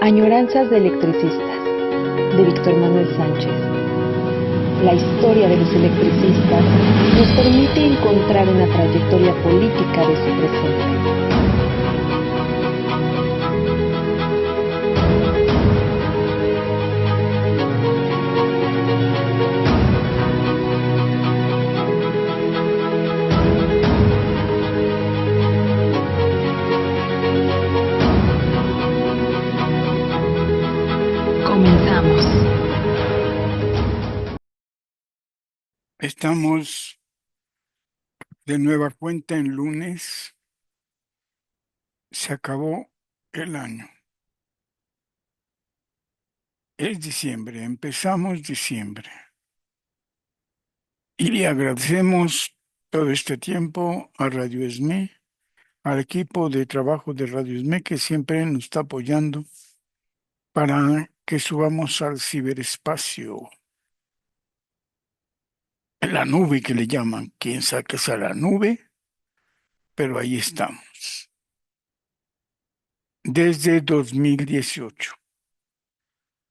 Añoranzas de electricistas, de Víctor Manuel Sánchez. La historia de los electricistas nos permite encontrar una trayectoria política de su presente. Comenzamos. Estamos de nueva cuenta en lunes. Se acabó el año. Es diciembre, empezamos diciembre. Y le agradecemos todo este tiempo a Radio ESME, al equipo de trabajo de Radio ESME que siempre nos está apoyando para que subamos al ciberespacio, en la nube que le llaman. Quién sabe qué es a la nube, pero ahí estamos. Desde 2018.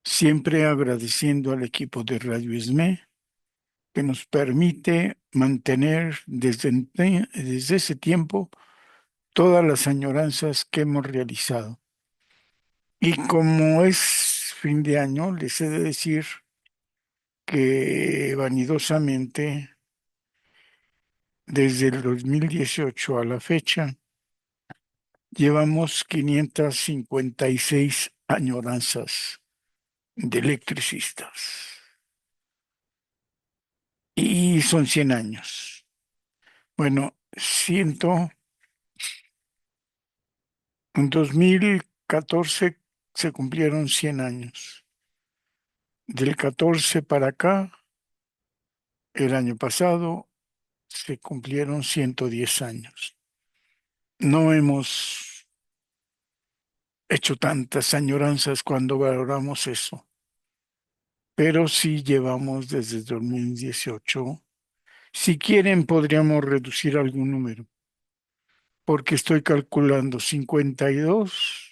Siempre agradeciendo al equipo de Radio ESME que nos permite mantener desde ese tiempo todas las añoranzas que hemos realizado. Y como es fin de año, les he de decir que vanidosamente, desde el 2018 a la fecha, llevamos 556 añoranzas de electricistas. Y son 100 años. Bueno, en 2014 se cumplieron 100 años. Del 14 para acá, el año pasado, se cumplieron 110 años. No hemos hecho tantas añoranzas cuando valoramos eso, pero sí llevamos desde 2018. Si quieren, podríamos reducir algún número, porque estoy calculando 52,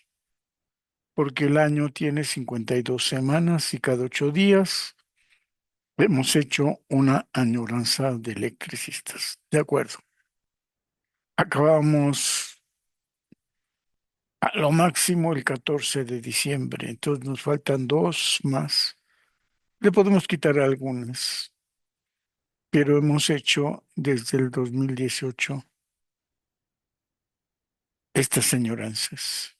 porque el año tiene 52 semanas y cada 8 días hemos hecho una añoranza de electricistas. De acuerdo. Acabamos a lo máximo el 14 de diciembre, entonces nos faltan 2 más. Le podemos quitar algunas, pero hemos hecho desde el 2018 estas añoranzas.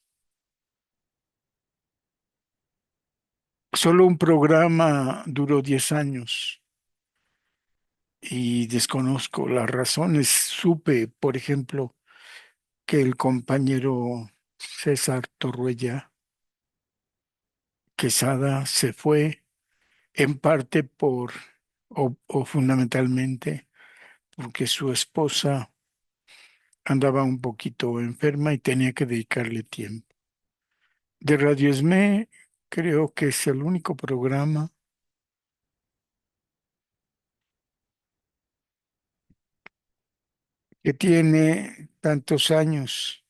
Solo un programa duró 10 años y desconozco las razones. Supe, por ejemplo, que el compañero César Torruella Quesada se fue en parte o fundamentalmente porque su esposa andaba un poquito enferma y tenía que dedicarle tiempo. De Radio ESME creo que es el único programa que tiene tantos años,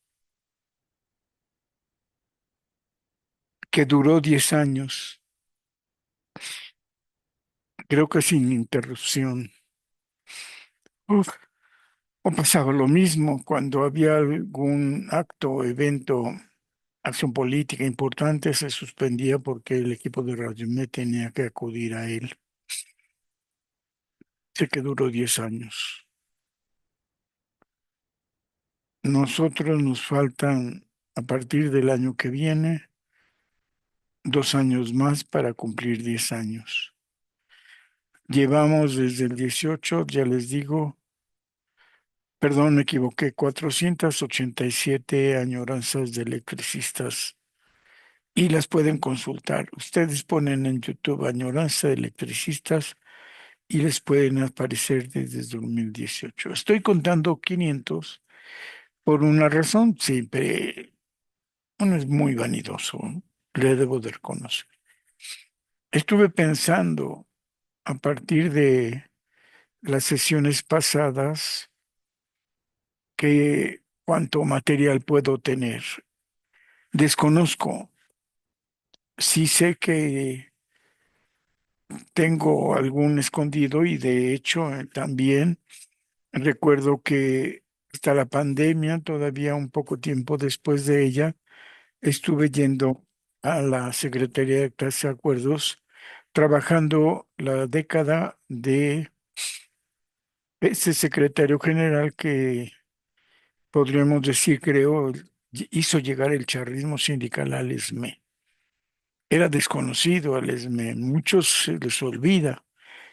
que duró 10 años, creo que sin interrupción. Uf, o pasaba lo mismo cuando había algún acto o evento, acción política importante, se suspendía porque el equipo de Radio ESME tenía que acudir a él. Sé que duró 10 años. Nosotros nos faltan, a partir del año que viene, 2 años más para cumplir 10 años. Llevamos desde el 18, ya les digo, perdón, me equivoqué, 487 añoranzas de electricistas y las pueden consultar. Ustedes ponen en YouTube añoranza de electricistas y les pueden aparecer desde 2018. Estoy contando 500 por una razón, siempre uno es muy vanidoso, le debo de reconocer. Estuve pensando a partir de las sesiones pasadas que cuánto material puedo tener. Desconozco Sí sé que tengo algún escondido y de hecho también recuerdo que hasta la pandemia, todavía un poco tiempo después de ella, estuve yendo a la Secretaría de Actas y Acuerdos, trabajando la década de ese secretario general que podríamos decir, creo, hizo llegar el charrismo sindical al ESME. Era desconocido al ESME, muchos se les olvida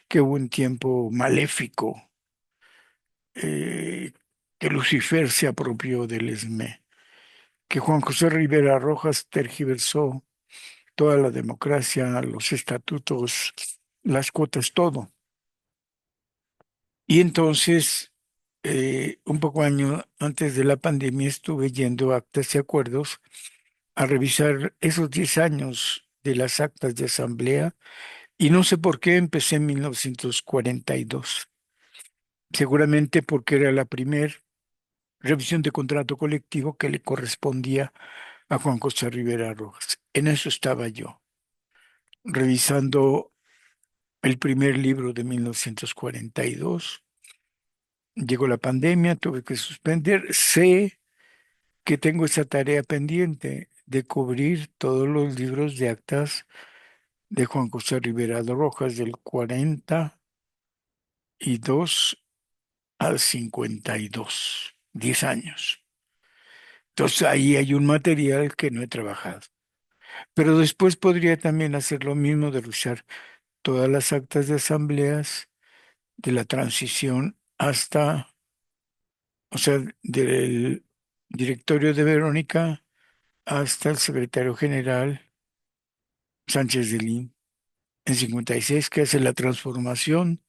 que hubo un tiempo maléfico, eh, que Lucifer se apropió del ESME, que Juan José Rivera Rojas tergiversó toda la democracia, los estatutos, las cuotas, todo. Y entonces, un poco año antes de la pandemia, estuve yendo a actas y acuerdos a revisar esos 10 años de las actas de asamblea y no sé por qué empecé en 1942. Seguramente porque era la primera revisión de contrato colectivo que le correspondía a Juan José Rivera Rojas. En eso estaba yo, revisando el primer libro de 1942. Llegó la pandemia, tuve que suspender. Sé que tengo esa tarea pendiente de cubrir todos los libros de actas de Juan José Rivera Rojas del 42 al 52, 10 años. Entonces ahí hay un material que no he trabajado. Pero después podría también hacer lo mismo de revisar todas las actas de asambleas de la transición hasta, o sea, del directorio de Verónica hasta el secretario general Sánchez de Lin en 56, que hace la transformación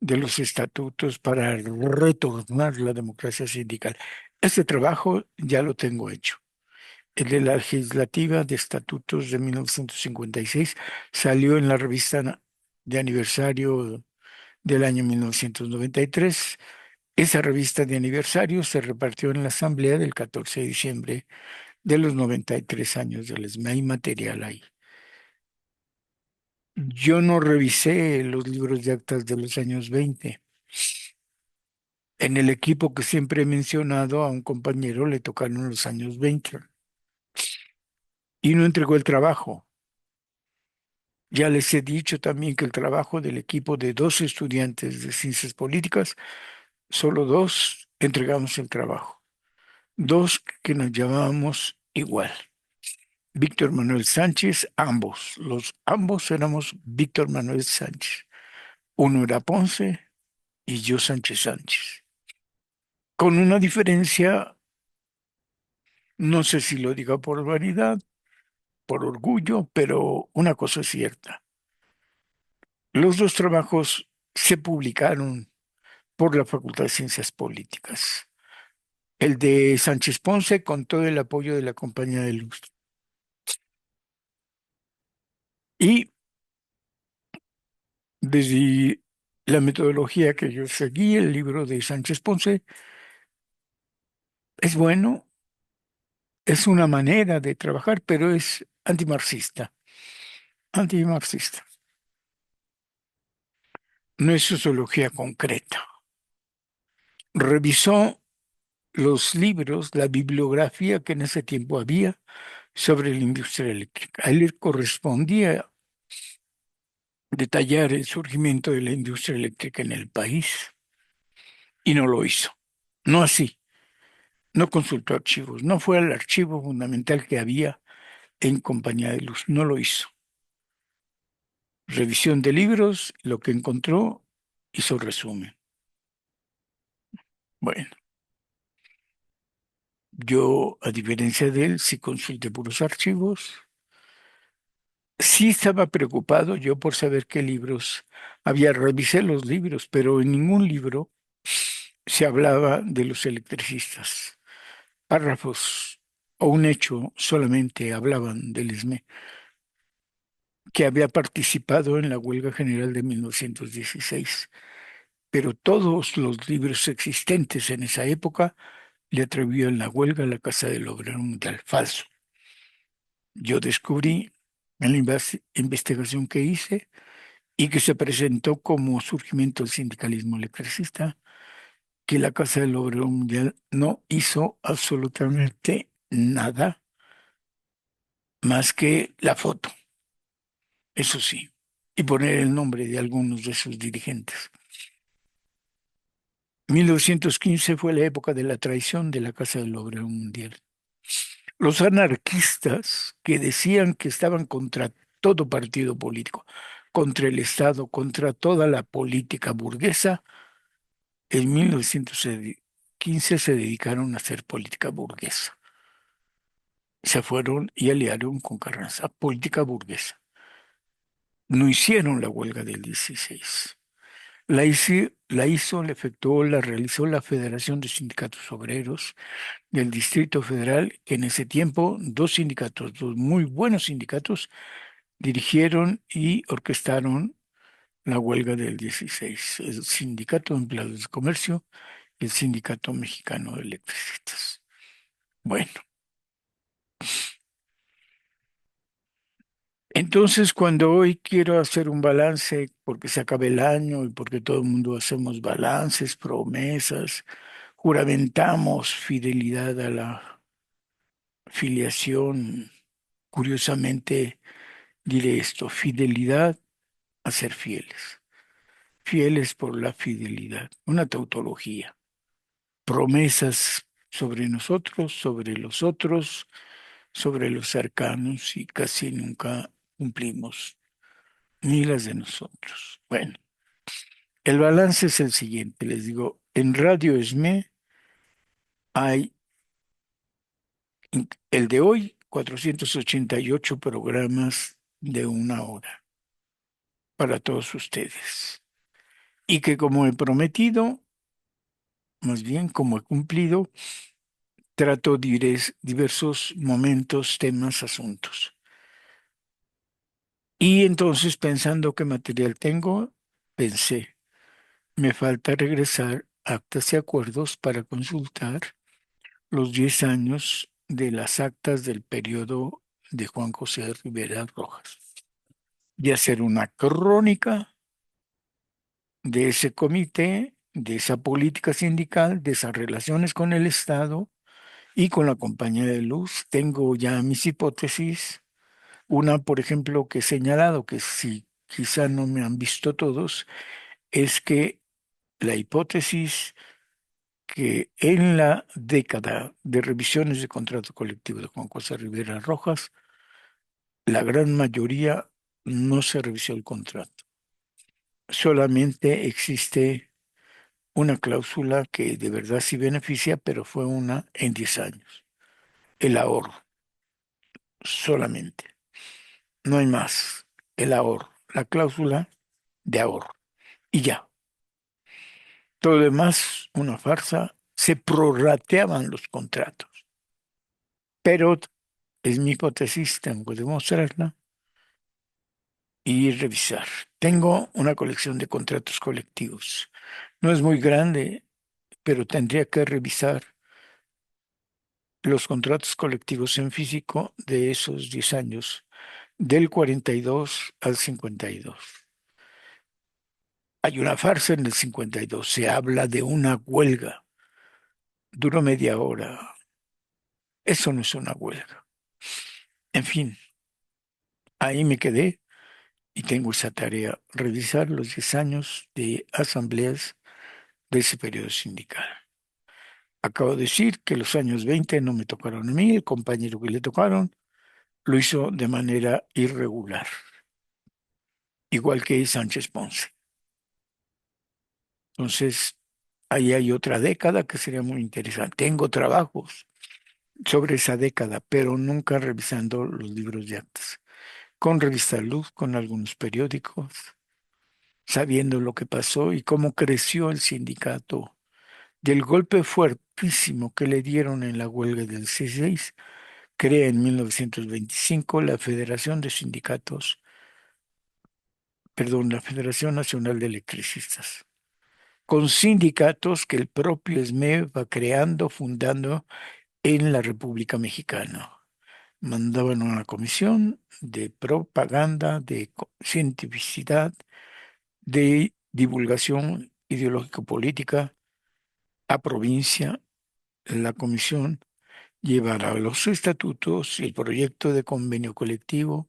de los estatutos para retornar la democracia sindical. Este trabajo ya lo tengo hecho. El de la legislativa de estatutos de 1956 salió en la revista de aniversario del año 1993. Esa revista de aniversario se repartió en la asamblea del 14 de diciembre de los 93 años del ESME. Hay material ahí. Yo no revisé los libros de actas de los años 20. En el equipo que siempre he mencionado, a un compañero le tocaron los años 20 y no entregó el trabajo. Ya les he dicho también que el trabajo del equipo de dos estudiantes de ciencias políticas, solo dos entregamos el trabajo. Dos que nos llamábamos igual. Víctor Manuel Sánchez, ambos. Los ambos éramos Víctor Manuel Sánchez. Uno era Ponce y yo Sánchez Sánchez. Con una diferencia, no sé si lo diga por vanidad, por orgullo, pero una cosa es cierta. Los dos trabajos se publicaron por la Facultad de Ciencias Políticas. El de Sánchez Ponce con todo el apoyo de la Compañía de Luz. Y desde la metodología que yo seguí, el libro de Sánchez Ponce es bueno, es una manera de trabajar, pero es antimarxista. Antimarxista. No es sociología concreta. Revisó los libros, la bibliografía que en ese tiempo había sobre la industria eléctrica. A él le correspondía detallar el surgimiento de la industria eléctrica en el país y no lo hizo. No así, no consultó archivos, no fue al archivo fundamental que había en Compañía de Luz, no lo hizo. Revisión de libros, lo que encontró, hizo resumen. Bueno, yo, a diferencia de él, sí consulté puros archivos. Sí estaba preocupado yo por saber qué libros había. Revisé los libros, pero en ningún libro se hablaba de los electricistas. Párrafos o un hecho solamente hablaban del ESME, que había participado en la huelga general de 1916, pero todos los libros existentes en esa época le atribuían la huelga a la Casa del Obrero Mundial. Falso. Yo descubrí en la investigación que hice y que se presentó como surgimiento del sindicalismo electricista, que la Casa del Obrero Mundial no hizo absolutamente nada más que la foto, eso sí, y poner el nombre de algunos de sus dirigentes. 1915 fue la época de la traición de la Casa del Obrero Mundial. Los anarquistas que decían que estaban contra todo partido político, contra el Estado, contra toda la política burguesa, en 1915 se dedicaron a hacer política burguesa. Se fueron y aliaron con Carranza, política burguesa. No hicieron la huelga del 16. La efectuó, la realizó la Federación de Sindicatos Obreros del Distrito Federal, que en ese tiempo dos sindicatos, dos muy buenos sindicatos, dirigieron y orquestaron la huelga del 16, el Sindicato de Empleados de Comercio y el Sindicato Mexicano de Electricistas. Bueno, entonces cuando hoy quiero hacer un balance, porque se acaba el año y porque todo el mundo hacemos balances, promesas, juramentamos fidelidad a la filiación, curiosamente diré esto, fidelidad a ser fieles, fieles por la fidelidad, una tautología, promesas sobre nosotros, sobre los otros, sobre los cercanos y casi nunca cumplimos ni las de nosotros. Bueno, el balance es el siguiente, les digo, en Radio ESME hay el de hoy, 488 programas de una hora para todos ustedes. Y que como he prometido, más bien como he cumplido, trato diversos momentos, temas, asuntos. Y entonces, pensando qué material tengo, pensé, me falta regresar actas y acuerdos para consultar los 10 años de las actas del periodo de Juan José Rivera Rojas y hacer una crónica de ese comité, de esa política sindical, de esas relaciones con el Estado y con la compañía de luz. Tengo ya mis hipótesis. Una, por ejemplo, que he señalado, que si quizá no me han visto todos, es que la hipótesis que en la década de revisiones de contrato colectivo de Juan José Rivera Rojas, la gran mayoría no se revisó el contrato. Solamente existe una cláusula que de verdad sí beneficia, pero fue una en 10 años. El ahorro, solamente. No hay más. El ahorro, la cláusula de ahorro. Y ya. Todo lo demás, una farsa. Se prorrateaban los contratos. Pero es mi hipótesis, tengo que demostrarla y revisar. Tengo una colección de contratos colectivos. No es muy grande, pero tendría que revisar los contratos colectivos en físico de esos 10 años, del 42 al 52. Hay una farsa en el 52, se habla de una huelga, duró media hora. Eso no es una huelga. En fin, ahí me quedé y tengo esa tarea, revisar los 10 años de asambleas de ese periodo sindical. Acabo de decir que los años 20 no me tocaron a mí, el compañero que le tocaron lo hizo de manera irregular, igual que Sánchez Ponce. Entonces, ahí hay otra década que sería muy interesante. Tengo trabajos sobre esa década, pero nunca revisando los libros de actas. Con Revista Luz, con algunos periódicos, sabiendo lo que pasó y cómo creció el sindicato del golpe fuertísimo que le dieron en la huelga del 16, crea en 1925 la Federación de Sindicatos, perdón, la Federación Nacional de Electricistas, con sindicatos que el propio SME va creando, fundando en la República Mexicana. mandaban una comisión de propaganda, de cientificidad, de divulgación ideológico-política a provincia. La comisión llevará los estatutos y el proyecto de convenio colectivo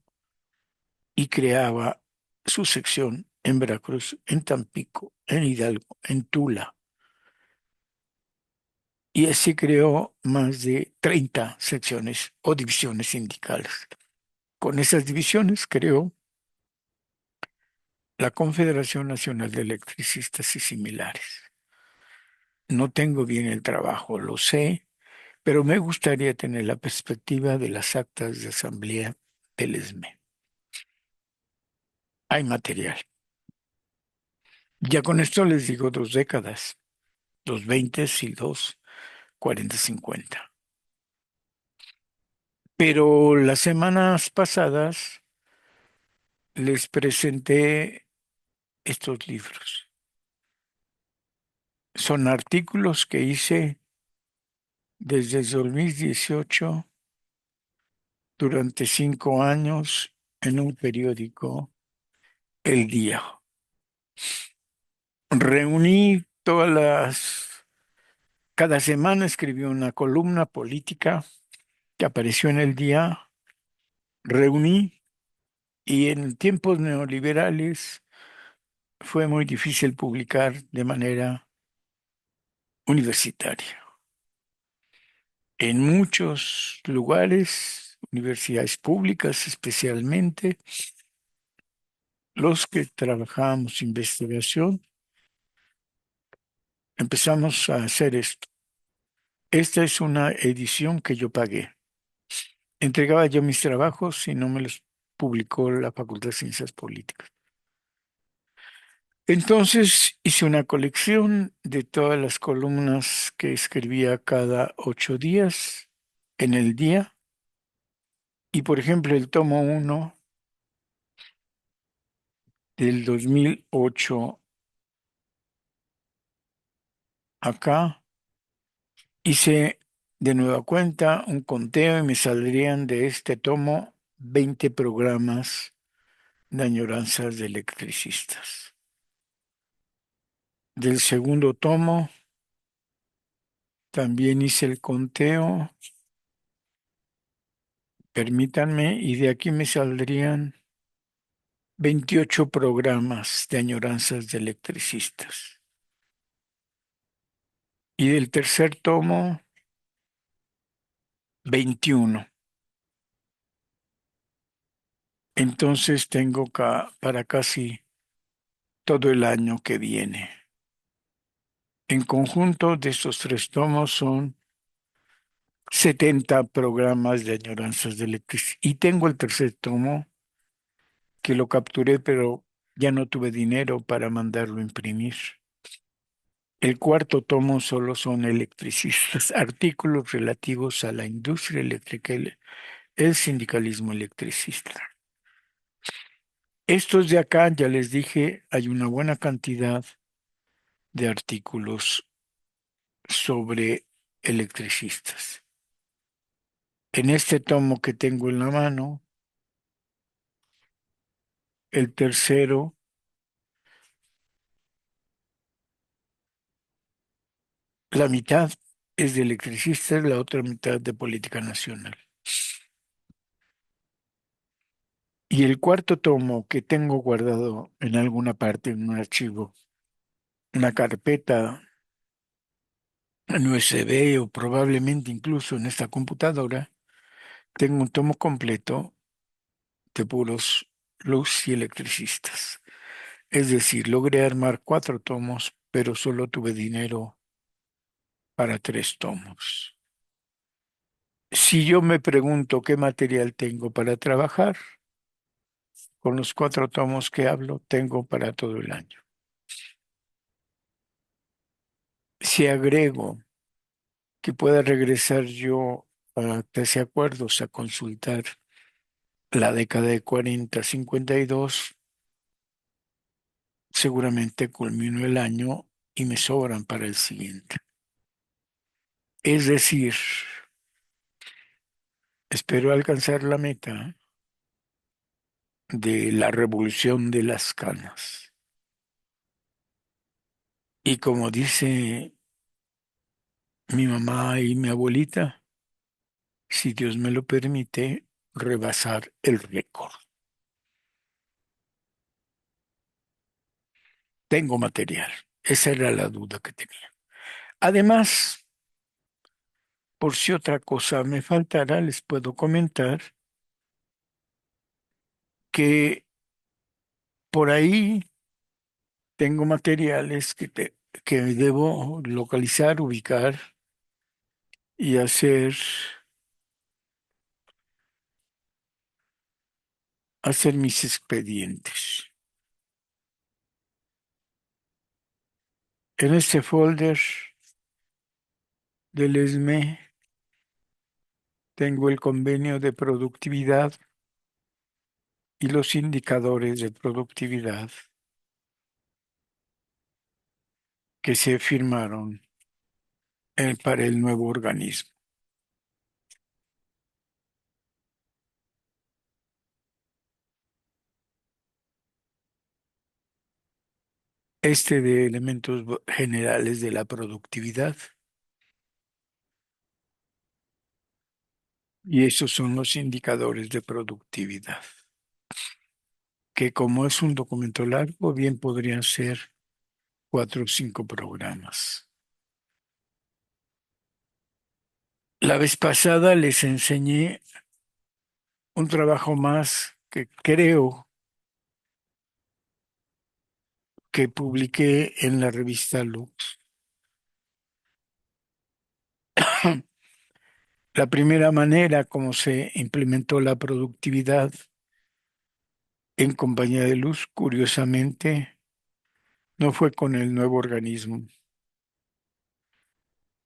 y creaba su sección en Veracruz, en Tampico, en Hidalgo, en Tula. Y así creó más de 30 secciones o divisiones sindicales. Con esas divisiones creó la Confederación Nacional de Electricistas y similares. No tengo bien el trabajo, lo sé, pero me gustaría tener la perspectiva de las actas de asamblea del ESME. Hay material. Ya con esto les digo 2 décadas, 2 20 y 2 40 50. Pero las semanas pasadas les presenté estos libros. Son artículos que hice desde el 2018 durante 5 años en un periódico, El Día. Reuní cada semana escribí una columna política que apareció en El Día. Reuní y en tiempos neoliberales fue muy difícil publicar de manera universitaria. En muchos lugares, universidades públicas especialmente, los que trabajamos investigación, empezamos a hacer esto. Esta es una edición que yo pagué. Entregaba yo mis trabajos y no me los publicó la Facultad de Ciencias Políticas. Entonces hice una colección de todas las columnas que escribía cada 8 días en El Día. Y por ejemplo, el tomo 1 del 2008 acá, hice de nueva cuenta un conteo y me saldrían de este tomo 20 programas de añoranzas de electricistas. Del segundo tomo también hice el conteo, permítanme, y de aquí me saldrían 28 programas de añoranzas de electricistas. Y del tercer tomo, 21. Entonces tengo para casi todo el año que viene. En conjunto de estos 3 tomos son 70 programas de añoranzas de electricidad. Y tengo el tercer tomo que lo capturé, pero ya no tuve dinero para mandarlo a imprimir. El cuarto tomo solo son electricistas, artículos relativos a la industria eléctrica, el sindicalismo electricista. Estos de acá, ya les dije, hay una buena cantidad de artículos sobre electricistas. En este tomo que tengo en la mano, el tercero, la mitad es de electricistas, la otra mitad de política nacional. Y el cuarto tomo que tengo guardado en alguna parte, en un archivo, una carpeta en USB o probablemente incluso en esta computadora, tengo un tomo completo de puros luz y electricistas. Es decir, logré armar 4 tomos, pero solo tuve dinero para 3 tomos. Si yo me pregunto qué material tengo para trabajar, con los 4 tomos que hablo, tengo para todo el año. Si agrego que pueda regresar yo a 13 acuerdos a consultar la década de 40, 52, seguramente culmino el año y me sobran para el siguiente. Es decir, Espero alcanzar la meta de la revolución de las canas. Y como dice mi mamá y mi abuelita, si Dios me lo permite, rebasar el récord. Tengo material. Esa era la duda que tenía. Además, por si otra cosa me faltará, les puedo comentar que por ahí tengo materiales que debo localizar, ubicar y hacer mis expedientes. En este folder del ESME tengo el convenio de productividad y los indicadores de productividad que se firmaron para el nuevo organismo. Este de elementos generales de la productividad. Y esos son los indicadores de productividad, que como es un documento largo, bien podrían ser 4 o 5 programas. La vez pasada les enseñé un trabajo más que creo que publiqué en la revista Lux. La primera manera como se implementó la productividad en Compañía de Luz, curiosamente, no fue con el nuevo organismo,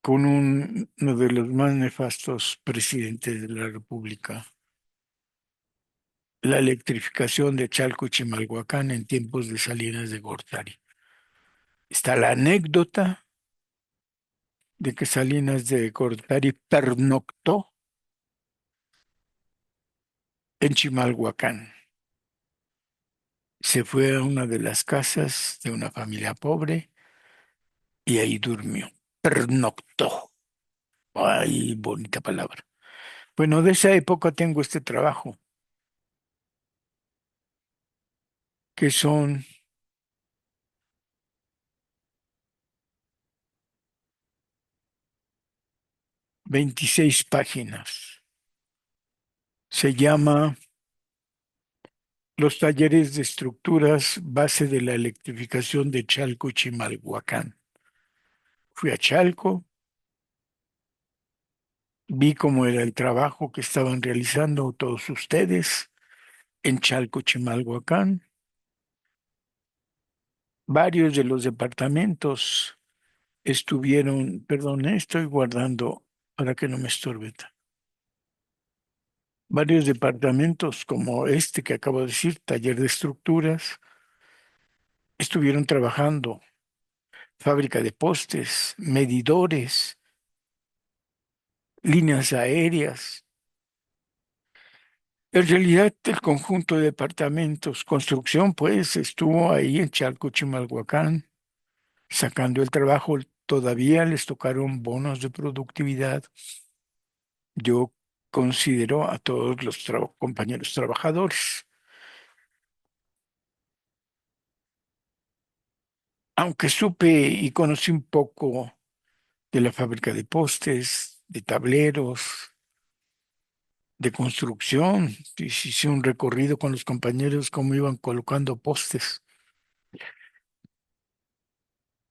con uno de los más nefastos presidentes de la República, la electrificación de Chalco y Chimalhuacán en tiempos de Salinas de Gortari. Está la anécdota de que Salinas de Gortari pernoctó en Chimalhuacán. Se fue a una de las casas de una familia pobre y ahí durmió. Pernoctó. Ay, bonita palabra. Bueno, de esa época tengo este trabajo, que son 26 páginas. Se llama Los talleres de estructuras base de la electrificación de Chalco y Chimalhuacán. Fui a Chalco, vi cómo era el trabajo que estaban realizando todos ustedes en Chalco, Chimalhuacán. Varios de los departamentos estuvieron, perdón, estoy guardando para que no me estorbe. Varios departamentos como este que acabo de decir, taller de estructuras, estuvieron trabajando, fábrica de postes, medidores, líneas aéreas. En realidad, el conjunto de departamentos, construcción, pues, estuvo ahí en Chalco, Chimalhuacán, sacando el trabajo. Todavía les tocaron bonos de productividad. Yo considero a todos los compañeros trabajadores. Aunque supe y conocí un poco de la fábrica de postes, de tableros, de construcción, hice un recorrido con los compañeros cómo iban colocando postes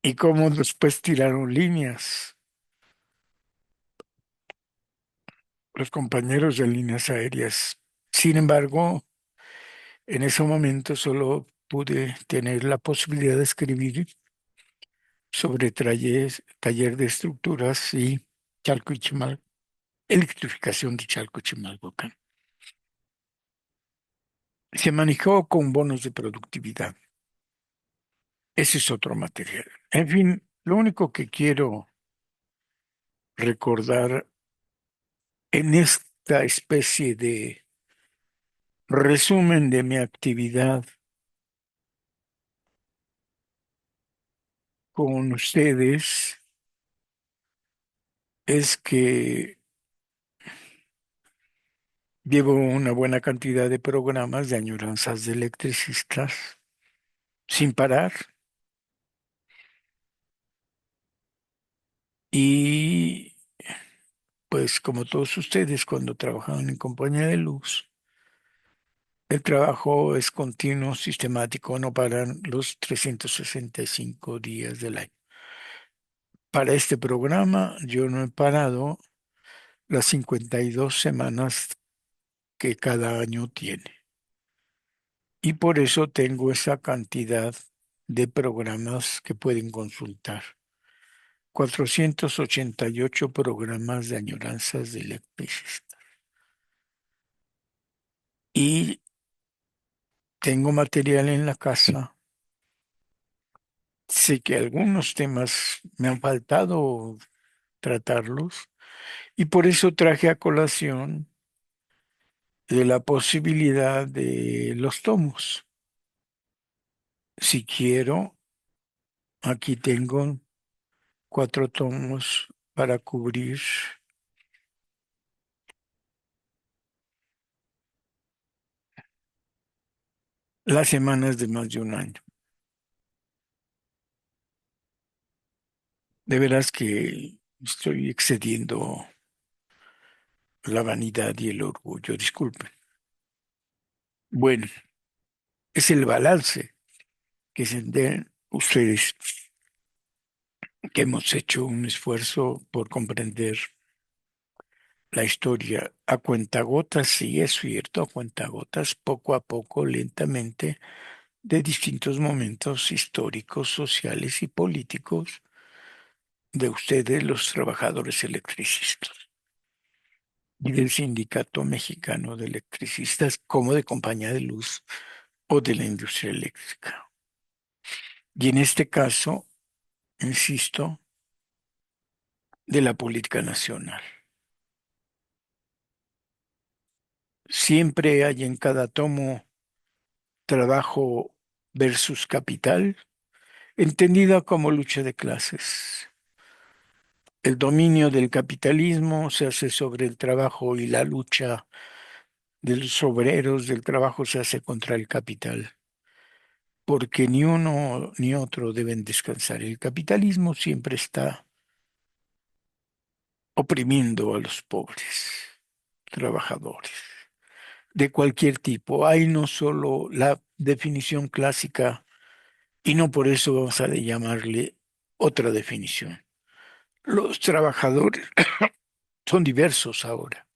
y cómo después tiraron líneas. Los compañeros de líneas aéreas. Sin embargo, en ese momento solo pude tener la posibilidad de escribir sobre taller de estructuras y Chalco y electrificación de Chalco y Chimalhuacán. Se manejó con bonos de productividad. Ese es otro material. En fin, lo único que quiero recordar en esta especie de resumen de mi actividad con ustedes es que llevo una buena cantidad de programas de añoranzas de electricistas sin parar y pues como todos ustedes cuando trabajan en compañía de luz, el trabajo es continuo, sistemático, no paran los 365 días del año. Para este programa yo no he parado las 52 semanas que cada año tiene. Y por eso tengo esa cantidad de programas que pueden consultar. 488 programas de añoranzas de electricista. Y tengo material en la casa. Sé que algunos temas me han faltado tratarlos y por eso traje a colación de la posibilidad de los tomos. Si quiero, aquí tengo 4 tomos para cubrir las semanas de más de un año. De veras que estoy excediendo la vanidad y el orgullo, disculpen. Bueno, es el balance que se den ustedes, que hemos hecho un esfuerzo por comprender la historia a cuentagotas, sí es cierto, a cuentagotas, poco a poco, lentamente, de distintos momentos históricos, sociales y políticos de ustedes, los trabajadores electricistas, y del Sindicato Mexicano de Electricistas, como de Compañía de Luz o de la industria eléctrica. Y en este caso, insisto, de la política nacional. Siempre hay en cada tomo trabajo versus capital, entendida como lucha de clases. El dominio del capitalismo se hace sobre el trabajo y la lucha de los obreros del trabajo se hace contra el capital, porque ni uno ni otro deben descansar. El capitalismo siempre está oprimiendo a los pobres trabajadores de cualquier tipo. Hay no solo la definición clásica, y no por eso vamos a llamarle otra definición. Los trabajadores son diversos ahora,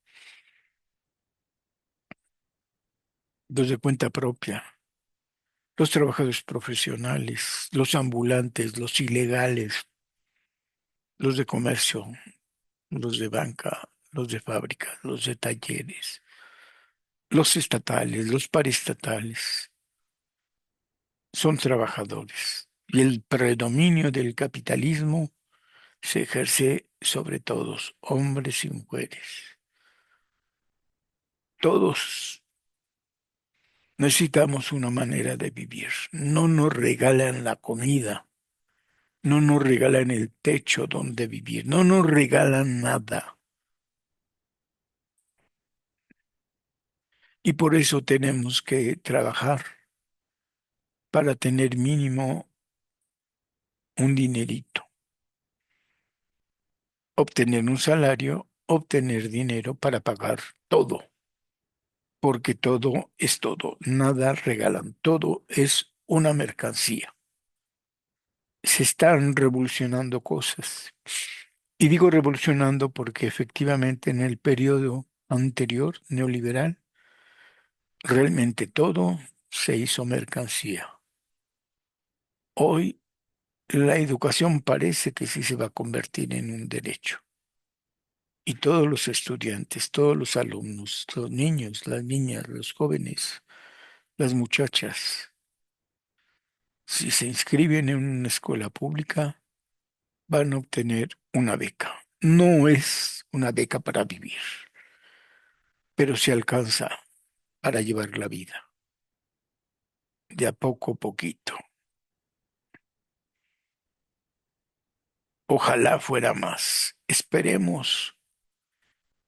los de cuenta propia, los trabajadores profesionales, los ambulantes, los ilegales, los de comercio, los de banca, los de fábrica, los de talleres, los estatales, los paraestatales, son trabajadores. Y el predominio del capitalismo se ejerce sobre todos, hombres y mujeres. Todos necesitamos una manera de vivir. No nos regalan la comida, no nos regalan el techo donde vivir, no nos regalan nada. Y por eso tenemos que trabajar para tener mínimo un dinerito, obtener un salario, obtener dinero para pagar todo, porque todo es todo, nada regalan, todo es una mercancía. Se están revolucionando cosas. Y digo revolucionando porque efectivamente en el periodo anterior, neoliberal, realmente todo se hizo mercancía. Hoy la educación parece que sí se va a convertir en un derecho. Y todos los estudiantes, todos los alumnos, los niños, las niñas, los jóvenes, las muchachas, si se inscriben en una escuela pública, van a obtener una beca. No es una beca para vivir, pero se alcanza para llevar la vida, de a poco a poquito. Ojalá fuera más. Esperemos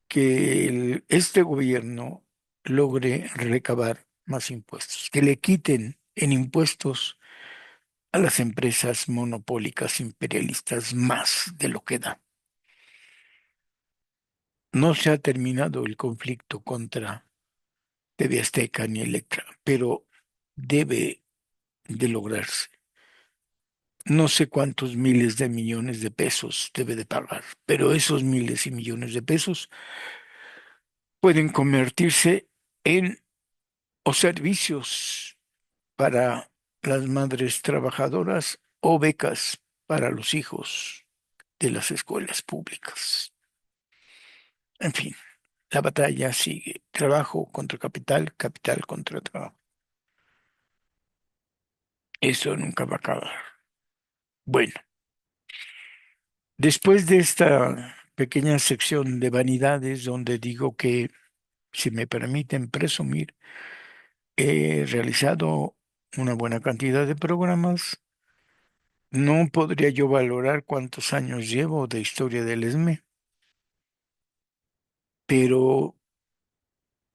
que este gobierno logre recabar más impuestos, que le quiten en impuestos a las empresas monopólicas imperialistas más de lo que dan. No se ha terminado el conflicto contra TV Azteca ni Electra, pero debe de lograrse. No sé cuántos miles de millones de pesos debe de pagar, pero esos miles y millones de pesos pueden convertirse en o servicios para las madres trabajadoras o becas para los hijos de las escuelas públicas. En fin, la batalla sigue. Trabajo contra capital, capital contra trabajo. Eso nunca va a acabar. Bueno, después de esta pequeña sección de vanidades donde digo que, si me permiten presumir, he realizado una buena cantidad de programas. No podría yo valorar cuántos años llevo de historia del ESME, pero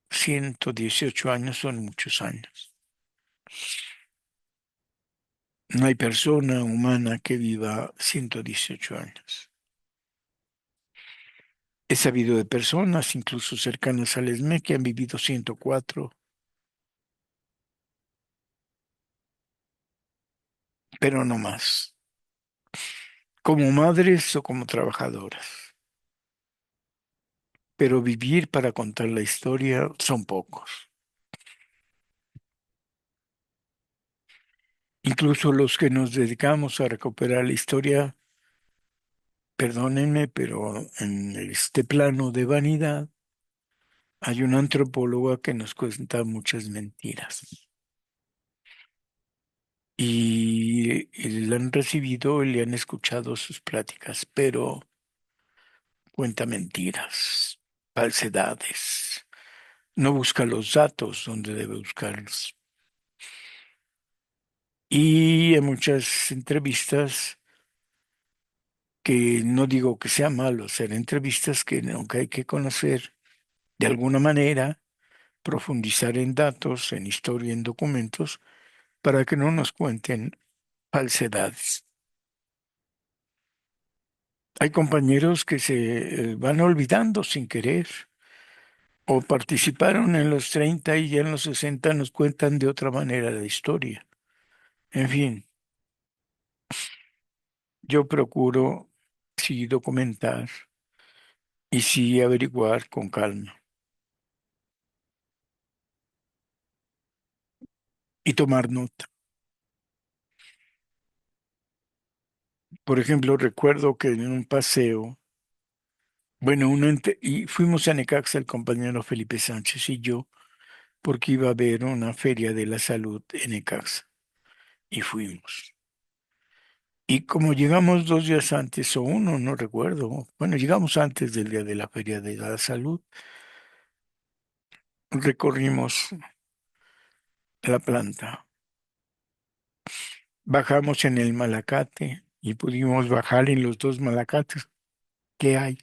118 años son muchos años. No hay persona humana que viva 118 años. He sabido de personas, incluso cercanas al ESME, que han vivido 104, pero no más, como madres o como trabajadoras. Pero vivir para contar la historia son pocos. Incluso los que nos dedicamos a recuperar la historia, perdónenme, pero en este plano de vanidad hay una antropóloga que nos cuenta muchas mentiras. Y le han recibido y le han escuchado sus pláticas, pero cuenta mentiras, falsedades. No busca los datos donde debe buscarlos. Y en muchas entrevistas, que no digo que sea malo hacer entrevistas, que hay que conocer de alguna manera, profundizar en datos, en historia, en documentos, para que no nos cuenten falsedades. Hay compañeros que se van olvidando sin querer o participaron en los 30 y ya en los 60 nos cuentan de otra manera la historia. En fin, yo procuro sí documentar y sí averiguar con calma y tomar nota. Por ejemplo, recuerdo que en un paseo, bueno, y fuimos a Necaxa el compañero Felipe Sánchez y yo, porque iba a haber una feria de la salud en Necaxa, y fuimos. Y como llegamos 2 días antes, o uno, no recuerdo, bueno, llegamos antes del día de la feria de la salud, recorrimos la planta, bajamos en el Malacate y pudimos bajar en los dos Malacates que hay.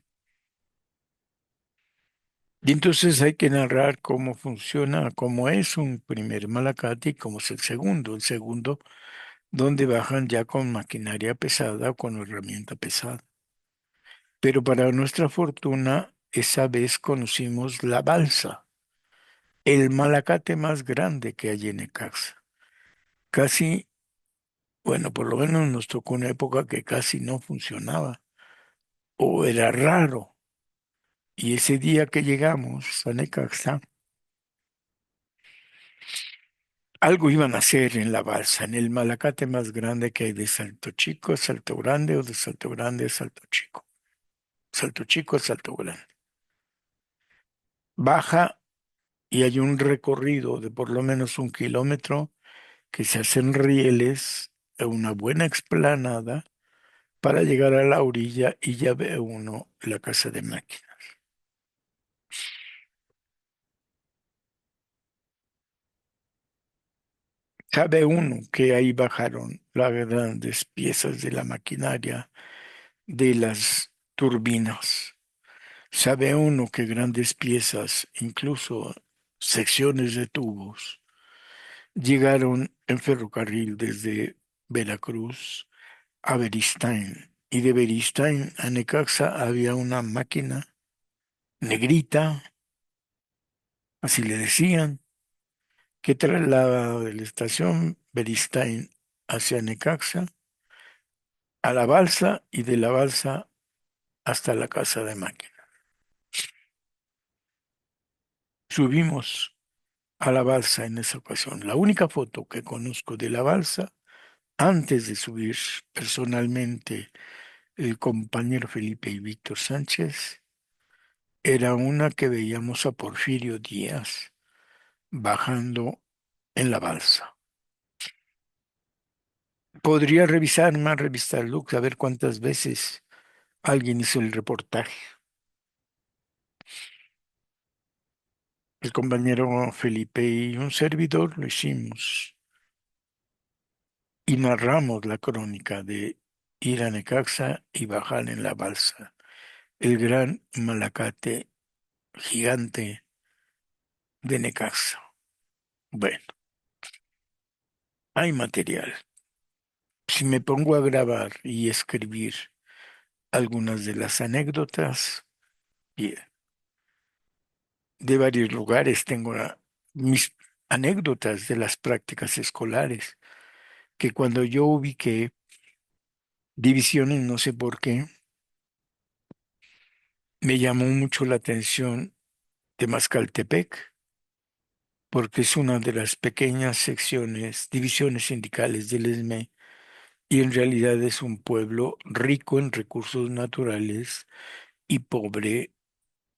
Y entonces hay que narrar cómo funciona, cómo es un primer Malacate y cómo es el segundo. El segundo, donde bajan ya con maquinaria pesada o con herramienta pesada. Pero para nuestra fortuna, esa vez conocimos la balsa, el Malacate más grande que hay en Necaxa. Casi, bueno, por lo menos nos tocó una época que casi no funcionaba o era raro. Y ese día que llegamos a Necaxa, algo iban a hacer en la balsa, en el Malacate más grande que hay de Salto Chico a Salto Grande o de Salto Grande a Salto Chico. Salto Chico a Salto Grande. Baja y hay un recorrido de por lo menos 1 kilómetro que se hacen rieles a una buena explanada para llegar a la orilla y ya ve uno la casa de máquinas. Sabe uno que ahí bajaron las grandes piezas de la maquinaria de las turbinas. Sabe uno que grandes piezas, incluso secciones de tubos, llegaron en ferrocarril desde Veracruz a Beristain. Y de Beristain a Necaxa había una máquina negrita, así le decían, que trasladaba de la estación Beristain hacia Necaxa a la balsa y de la balsa hasta la casa de máquina. Subimos a la balsa en esa ocasión. La única foto que conozco de la balsa, antes de subir personalmente el compañero Felipe y Víctor Sánchez, era una que veíamos a Porfirio Díaz bajando en la balsa. Podría revisar más revista Lux a ver cuántas veces alguien hizo el reportaje. El compañero Felipe y un servidor lo hicimos y narramos la crónica de ir a Necaxa y bajar en la balsa. El gran Malacate gigante de Necaxa. Bueno, hay material. Si me pongo a grabar y escribir algunas de las anécdotas, y de varios lugares tengo mis anécdotas de las prácticas escolares, que cuando yo ubiqué divisiones, no sé por qué, me llamó mucho la atención de Mascaltepec, porque es una de las pequeñas secciones, divisiones sindicales del ESME, y en realidad es un pueblo rico en recursos naturales y pobre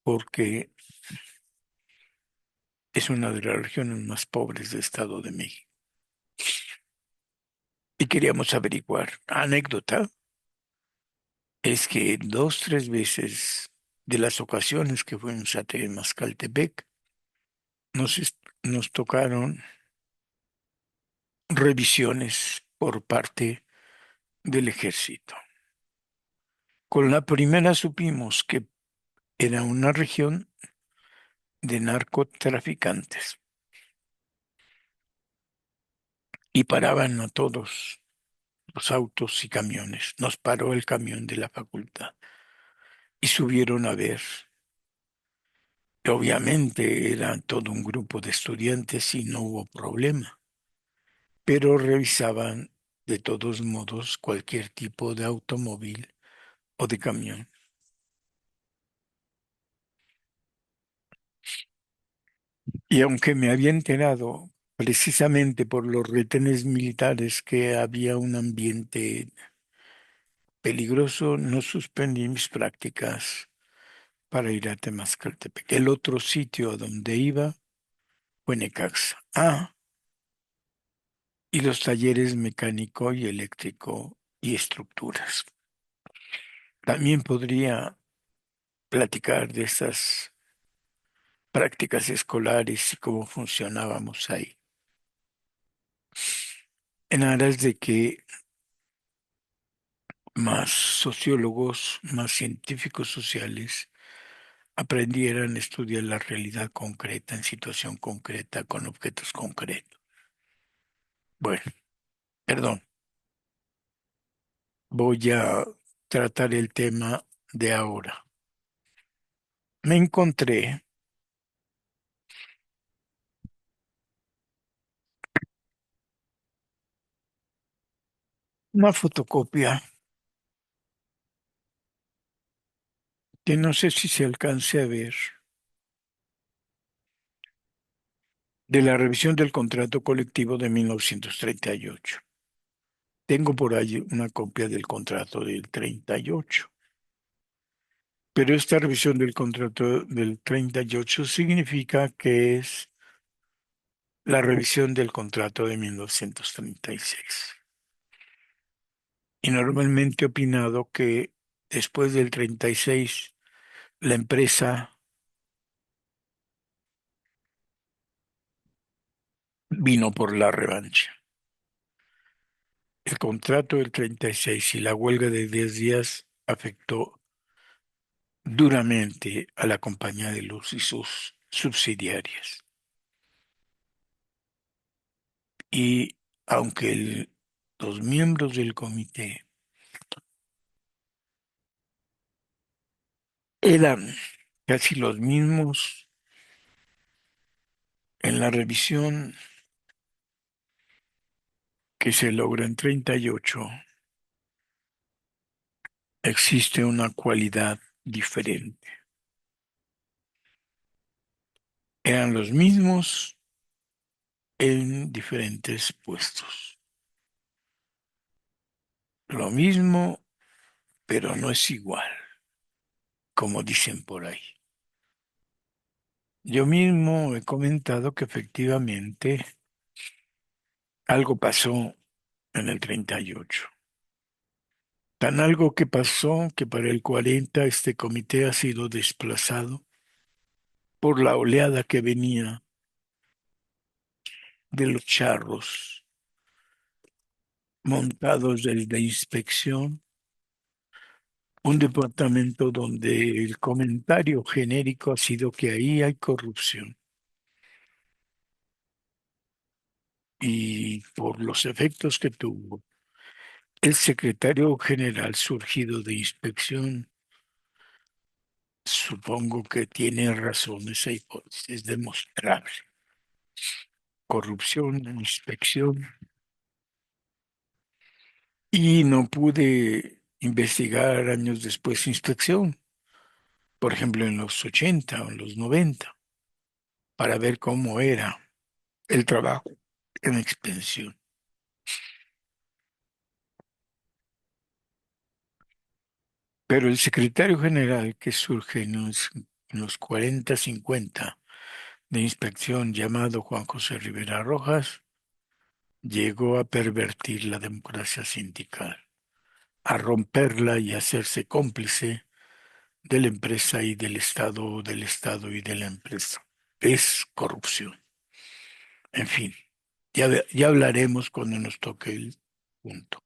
porque es una de las regiones más pobres del Estado de México. Y queríamos averiguar. Anécdota es que dos, tres veces de las ocasiones que fuimos a Temascaltepec, nos tocaron revisiones por parte del ejército. Con la primera supimos que era una región de narcotraficantes y paraban a todos los autos y camiones. Nos paró el camión de la facultad y subieron a ver. Obviamente era todo un grupo de estudiantes y no hubo problema, pero revisaban de todos modos cualquier tipo de automóvil o de camión. Y aunque me había enterado precisamente por los retenes militares que había un ambiente peligroso, no suspendí mis prácticas para ir a Temascaltepec. El otro sitio a donde iba fue Necaxa. Ah, y los talleres mecánico y eléctrico y estructuras. También podría platicar de estas prácticas escolares y cómo funcionábamos ahí, en aras de que más sociólogos, más científicos sociales aprendieran a estudiar la realidad concreta en situación concreta con objetos concretos. Bueno, perdón, voy a tratar el tema de ahora. Me encontré una fotocopia que no sé si se alcance a ver de la revisión del contrato colectivo de 1938. Tengo por ahí una copia del contrato del 38. Pero esta revisión del contrato del 38 significa que es la revisión del contrato de 1936. Y normalmente he opinado que después del 36 la empresa vino por la revancha. El contrato del 36 y la huelga de 10 días afectó duramente a la Compañía de Luz y sus subsidiarias. Y aunque los miembros del comité eran casi los mismos, en la revisión que se logra en 38 existe una cualidad diferente. Eran los mismos en diferentes puestos. Lo mismo, pero no es igual, como dicen por ahí. Yo mismo he comentado que efectivamente algo pasó en el 38. Tan algo que pasó que para el 40 este comité ha sido desplazado por la oleada que venía de los charros montados de inspección, un departamento donde el comentario genérico ha sido que ahí hay corrupción. Y por los efectos que tuvo, el secretario general surgido de inspección, supongo que tiene razón esa hipótesis, es demostrable. Corrupción en inspección. Y no pude investigar años después inspección, por ejemplo en los 80 o en los 90, para ver cómo era el trabajo en expensión. Pero el secretario general que surge en los 40, 50 de inspección, llamado Juan José Rivera Rojas, llegó a pervertir la democracia sindical, a romperla y a hacerse cómplice de la empresa y del Estado y de la empresa. Es corrupción. En fin, ya hablaremos cuando nos toque el punto.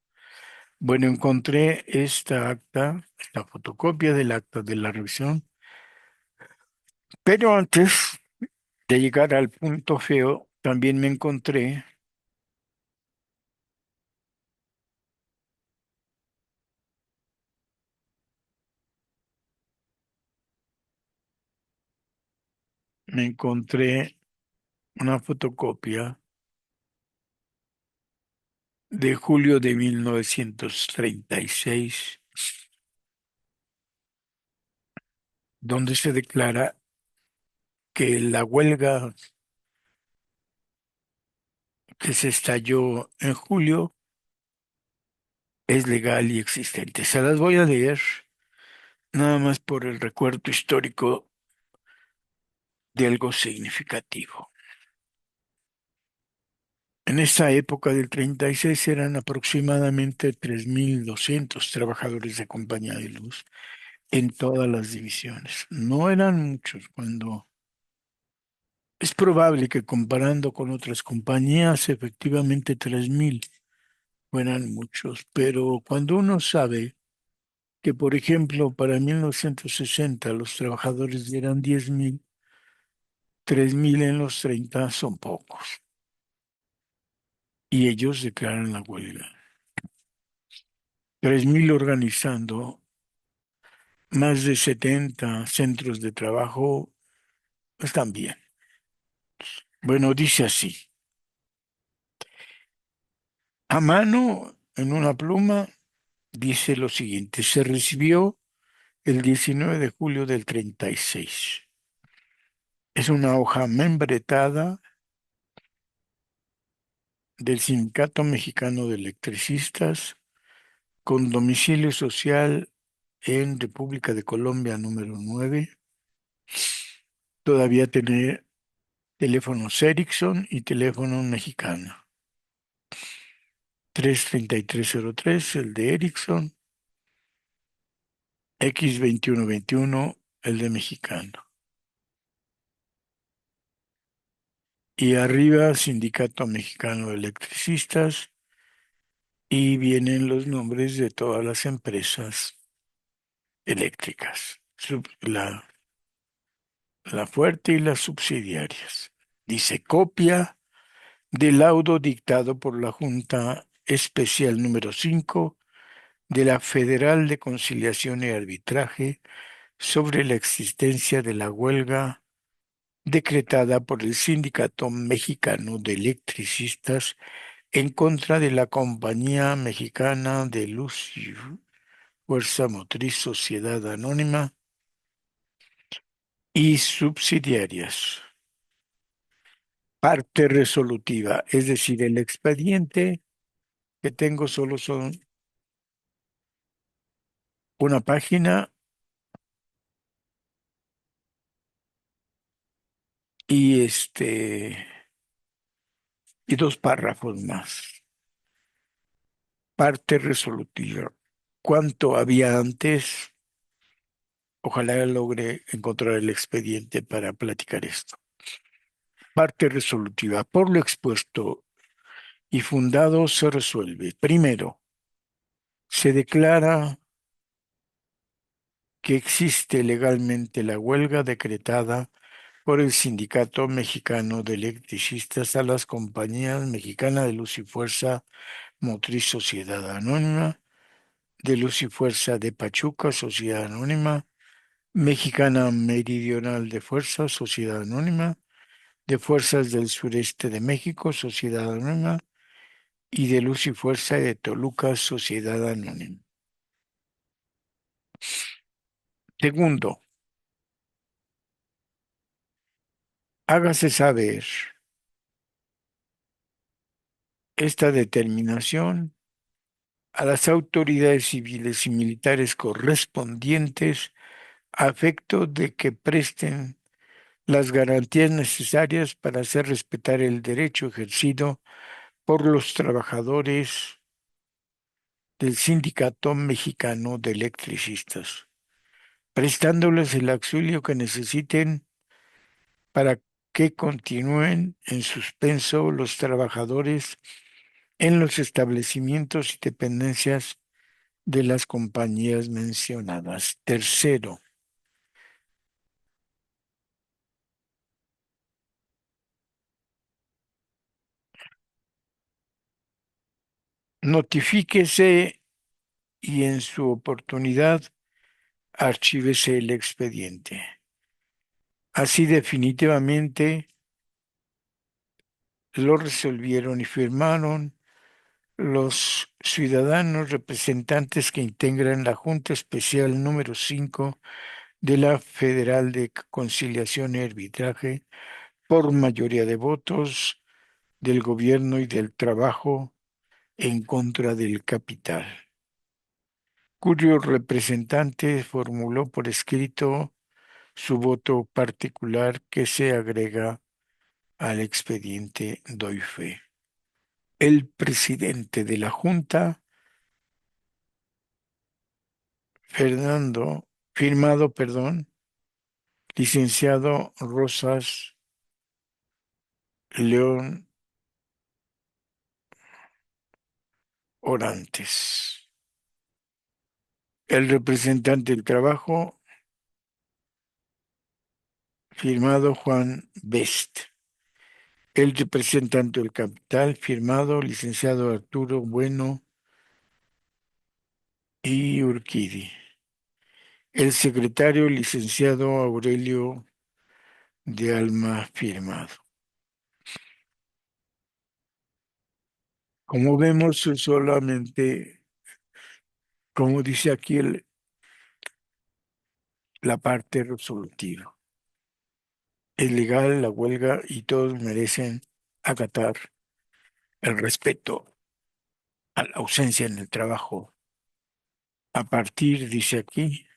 Bueno, encontré esta acta, esta fotocopia del acta de la revisión, pero antes de llegar al punto feo, también me encontré una fotocopia de julio de 1936, donde se declara que la huelga que se estalló en julio es legal y existente. Se las voy a leer nada más por el recuerdo histórico de algo significativo. En esa época del 36 eran aproximadamente 3.200 trabajadores de compañía de luz en todas las divisiones. No eran muchos cuando es probable que comparando con otras compañías, efectivamente 3.000 fueran muchos, pero cuando uno sabe que, por ejemplo, para 1960 los trabajadores eran 10.000, 3.000 en los 30 son pocos. Y ellos declaran la huelga. 3.000 organizando más de 70 centros de trabajo están bien. Bueno, dice así. A mano, en una pluma, dice lo siguiente. Se recibió el 19 de julio del 36. Es una hoja membretada del Sindicato Mexicano de Electricistas con domicilio social en República de Colombia número 9. Todavía tiene teléfonos Ericsson y teléfono mexicano. 33303 el de Ericsson, X2121 el de mexicano. Y arriba, Sindicato Mexicano de Electricistas, y vienen los nombres de todas las empresas eléctricas, la fuerte y las subsidiarias. Dice copia del laudo dictado por la Junta Especial número 5 de la Federal de Conciliación y Arbitraje sobre la existencia de la huelga decretada por el Sindicato Mexicano de Electricistas en contra de la Compañía Mexicana de Luz y Fuerza Motriz Sociedad Anónima y subsidiarias. Parte resolutiva, es decir, el expediente que tengo solo son una página y y dos párrafos más. Parte resolutiva. ¿Cuánto había antes? Ojalá logre encontrar el expediente para platicar esto. Parte resolutiva. Por lo expuesto y fundado se resuelve. Primero, se declara que existe legalmente la huelga decretada por el Sindicato Mexicano de Electricistas a las compañías Mexicana de Luz y Fuerza Motriz Sociedad Anónima, de Luz y Fuerza de Pachuca Sociedad Anónima, Mexicana Meridional de Fuerza Sociedad Anónima, de Fuerzas del Sureste de México Sociedad Anónima y de Luz y Fuerza de Toluca Sociedad Anónima. Segundo, hágase saber esta determinación a las autoridades civiles y militares correspondientes a efecto de que presten las garantías necesarias para hacer respetar el derecho ejercido por los trabajadores del Sindicato Mexicano de Electricistas, prestándoles el auxilio que necesiten para que continúen en suspenso los trabajadores en los establecimientos y dependencias de las compañías mencionadas. Tercero, notifíquese y en su oportunidad archívese el expediente. Así definitivamente lo resolvieron y firmaron los ciudadanos representantes que integran la Junta Especial número 5 de la Federal de Conciliación y Arbitraje por mayoría de votos del gobierno y del trabajo en contra del capital, cuyo representante formuló por escrito su voto particular que se agrega al expediente doy fe. El presidente de la Junta, licenciado Rosas León Orantes. El representante del trabajo, firmado Juan Best. El representante del capital, firmado licenciado Arturo Bueno y Urquidi. El secretario, licenciado Aurelio de Alma, firmado. Como vemos, es solamente, como dice aquí, la parte resolutiva. Es legal la huelga y todos merecen acatar el respeto a la ausencia en el trabajo. A partir, dice aquí,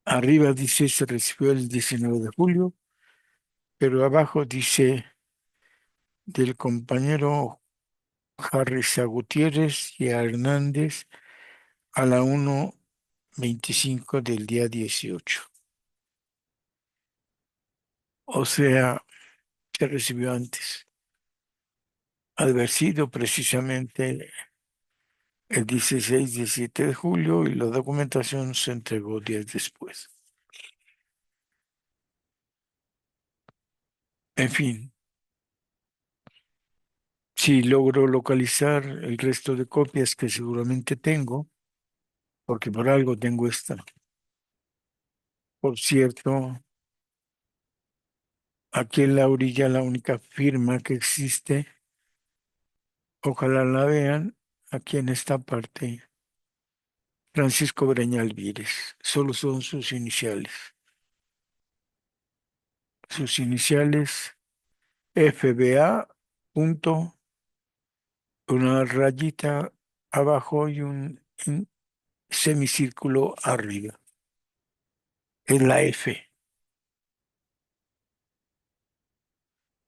arriba dice se recibió el 19 de julio, pero abajo dice del compañero Harris a Gutiérrez y a Hernández a la 1:25 del día 18. O sea, se recibió antes. haber sido precisamente el 16-17 de julio y la documentación se entregó días después. En fin, si logro localizar el resto de copias que seguramente tengo, porque por algo tengo esta. Por cierto, aquí en la orilla la única firma que existe, ojalá la vean, aquí en esta parte, Francisco Breña Alvírez, solo son sus iniciales FBA, punto, una rayita abajo y un semicírculo arriba. Es la F,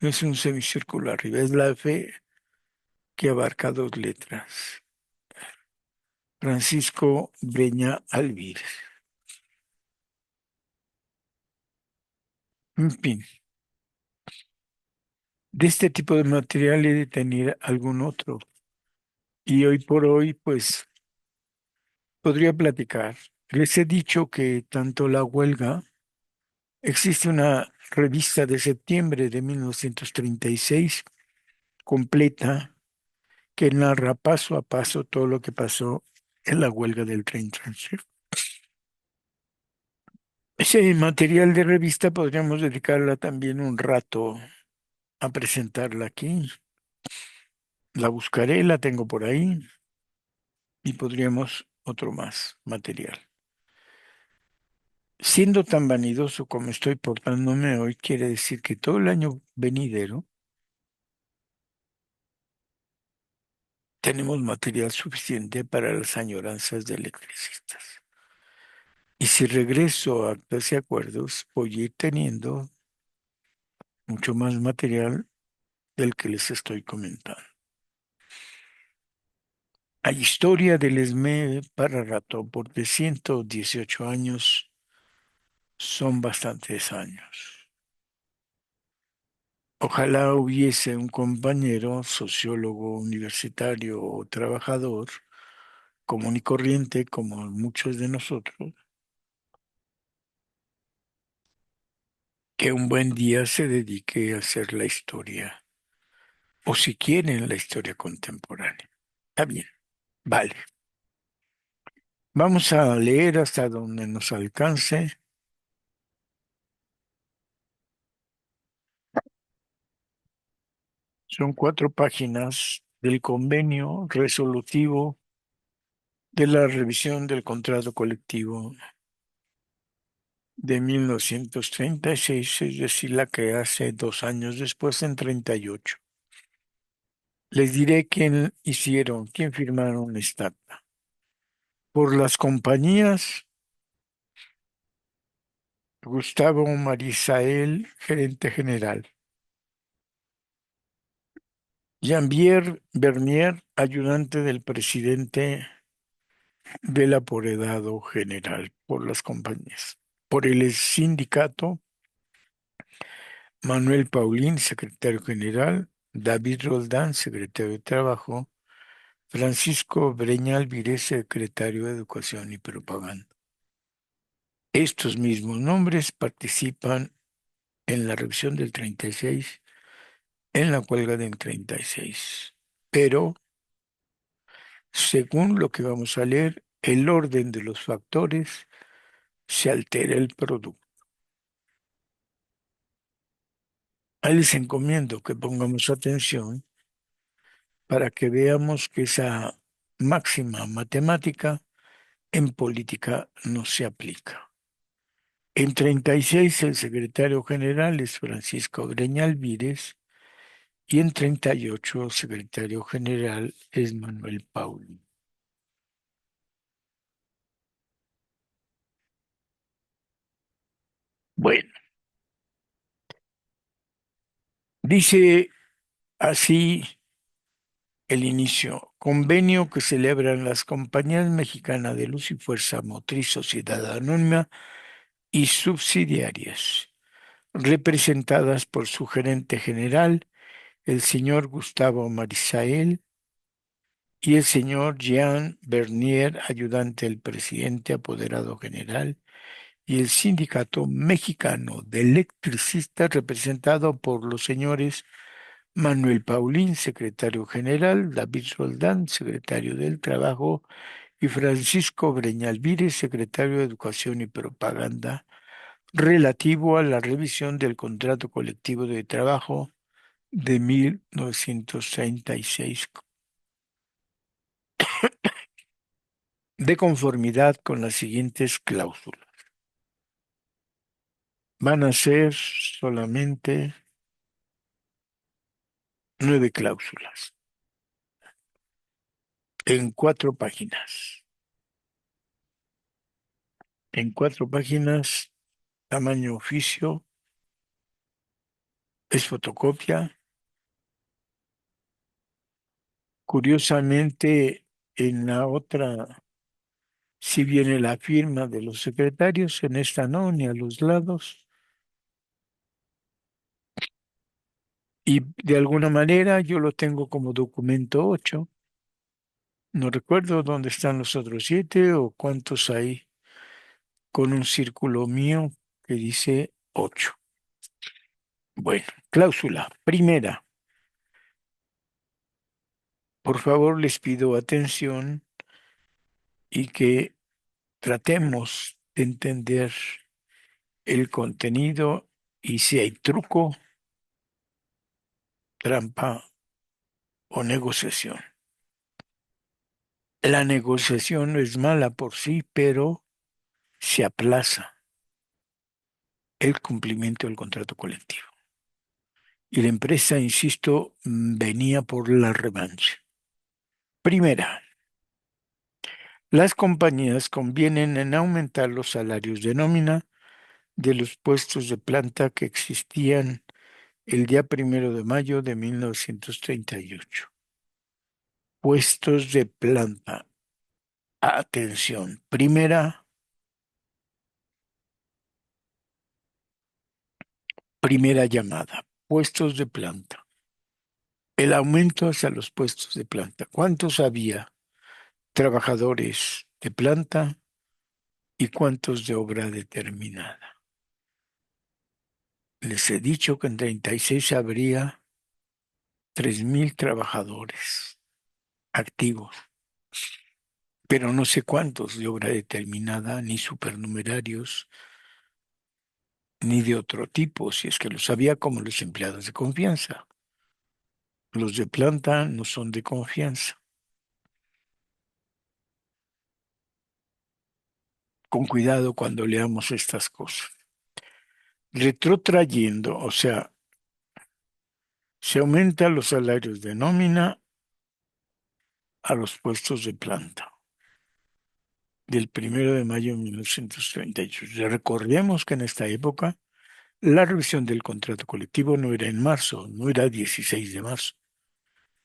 es un semicírculo arriba, es la F que abarca dos letras. Francisco Breña Alvírez. En fin, de este tipo de material he de tener algún otro. Y hoy por hoy, pues, podría platicar. Les he dicho que tanto la huelga, existe una revista de septiembre de 1936 completa que narra paso a paso todo lo que pasó en la huelga del tren tránsito. Ese material de revista podríamos dedicarla también un rato a presentarla aquí. La buscaré, la tengo por ahí y podríamos otro más material. Siendo tan vanidoso como estoy portándome hoy, quiere decir que todo el año venidero tenemos material suficiente para las añoranzas de electricistas. Y si regreso a actas y acuerdos, voy a ir teniendo mucho más material del que les estoy comentando. Hay historia del ESME para rato, porque 118 años son bastantes años. Ojalá hubiese un compañero, sociólogo universitario o trabajador, común y corriente, como muchos de nosotros, que un buen día se dedique a hacer la historia, o si quieren, la historia contemporánea. Está bien, vale. Vamos a leer hasta donde nos alcance. Son 4 páginas del convenio resolutivo de la revisión del contrato colectivo de 1936, es decir, la que hace 2 años después, en 38. Les diré quién firmaron esta acta. Por las compañías, Gustavo Marisael, gerente general. Jean-Pierre Bernier, ayudante del presidente del apoderado general por las compañías. Por el sindicato, Manuel Paulín, secretario general, David Roldán, secretario de Trabajo, Francisco Breña Alvírez, secretario de Educación y Propaganda. Estos mismos nombres participan en la revisión del 36, en la huelga del 36. Pero, según lo que vamos a leer, el orden de los factores se altera el producto. Ahí les encomiendo que pongamos atención para que veamos que esa máxima matemática en política no se aplica. En 36 el secretario general es Francisco Breña Alvírez y en 38 el secretario general es Manuel Pauli. Bueno, dice así el inicio: convenio que celebran las compañías mexicanas de Luz y Fuerza Motriz Sociedad Anónima y subsidiarias, representadas por su gerente general el señor Gustavo Marisael y el señor Jean Bernier, ayudante del presidente apoderado general, y el Sindicato Mexicano de Electricistas, representado por los señores Manuel Paulín, secretario general, David Roldán, secretario del Trabajo, y Francisco Breñalvírez, secretario de Educación y Propaganda, relativo a la revisión del contrato colectivo de trabajo de 1936, de conformidad con las siguientes cláusulas. Van a ser solamente 9 cláusulas en 4 páginas. En 4 páginas, tamaño oficio, es fotocopia. Curiosamente, en la otra si viene la firma de los secretarios, en esta no, ni a los lados. Y de alguna manera yo lo tengo como documento 8. No recuerdo dónde están los otros 7 o cuántos hay con un círculo mío que dice 8. Bueno, cláusula primera. Por favor, les pido atención y que tratemos de entender el contenido y si hay truco, trampa o negociación. La negociación no es mala por sí, pero se aplaza el cumplimiento del contrato colectivo. Y la empresa, insisto, venía por la revancha. Primera, las compañías convienen en aumentar los salarios de nómina de los puestos de planta que existían el día 1 de mayo de 1938. Puestos de planta. Atención. Primera llamada. Puestos de planta. El aumento hacia los puestos de planta. ¿Cuántos había trabajadores de planta y cuántos de obra determinada? Les he dicho que en 36 habría 3,000 trabajadores activos, pero no sé cuántos de obra determinada, ni supernumerarios, ni de otro tipo, si es que los había, como los empleados de confianza. Los de planta no son de confianza. Con cuidado cuando leamos estas cosas. Retrotrayendo, o sea, se aumentan los salarios de nómina a los puestos de planta del 1 de mayo de 1938. Recordemos que en esta época la revisión del contrato colectivo no era en marzo, no era 16 de marzo,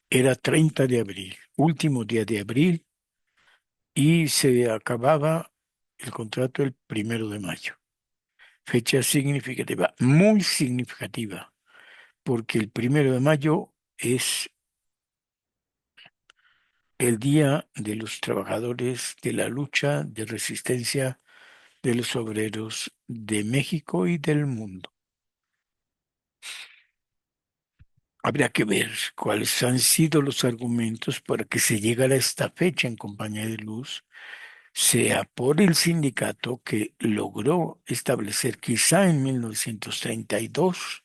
era 30 de abril, último día de abril, y se acababa el contrato el 1 de mayo. Fecha significativa, muy significativa, porque el 1 de mayo es el Día de los Trabajadores de la Lucha de Resistencia de los Obreros de México y del mundo. Habría que ver cuáles han sido los argumentos para que se llegara a esta fecha en Compañía de Luz, sea por el sindicato que logró establecer quizá en 1932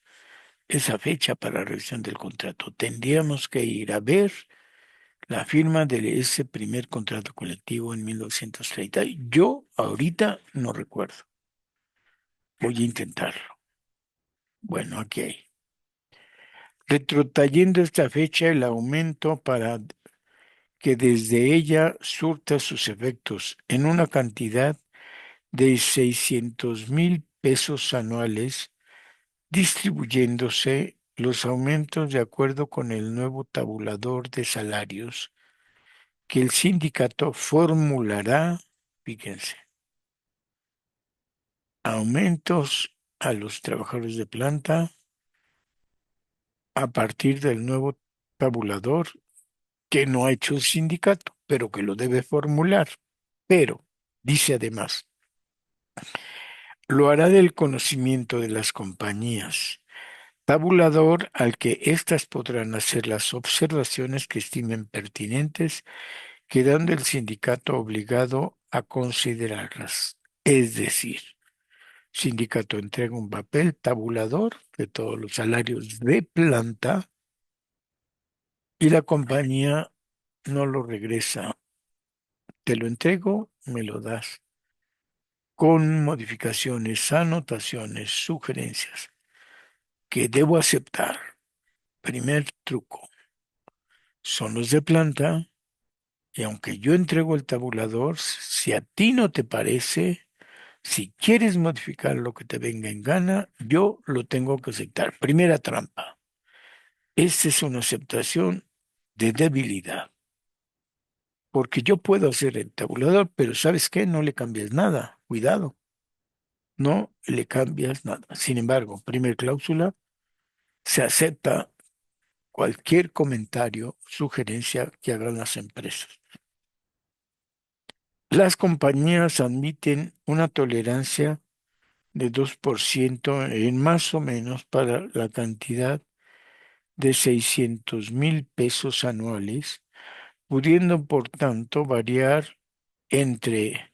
esa fecha para la revisión del contrato. Tendríamos que ir a ver la firma de ese primer contrato colectivo en 1930. Yo ahorita no recuerdo. Voy a intentarlo. Bueno, aquí hay. Retrotrayendo esta fecha, el aumento para que desde ella surta sus efectos en una cantidad de 600,000 pesos anuales, distribuyéndose los aumentos de acuerdo con el nuevo tabulador de salarios que el sindicato formulará, fíjense, aumentos a los trabajadores de planta a partir del nuevo tabulador que no ha hecho el sindicato, pero que lo debe formular. Pero, dice además, lo hará del conocimiento de las compañías, tabulador al que éstas podrán hacer las observaciones que estimen pertinentes, quedando el sindicato obligado a considerarlas. Es decir, sindicato entrega un papel tabulador de todos los salarios de planta y la compañía no lo regresa. Te lo entrego, me lo das con modificaciones, anotaciones, sugerencias que debo aceptar. Primer truco, son los de planta y aunque yo entrego el tabulador, si a ti no te parece, si quieres modificar lo que te venga en gana, yo lo tengo que aceptar. Primera trampa. Esta es una aceptación de debilidad, porque yo puedo hacer el tabulador, pero ¿sabes qué? No le cambias nada. Cuidado, no le cambias nada. Sin embargo, primer cláusula, se acepta cualquier comentario, sugerencia que hagan las empresas. Las compañías admiten una tolerancia de 2% en más o menos para la cantidad de 600,000 pesos anuales, pudiendo por tanto variar entre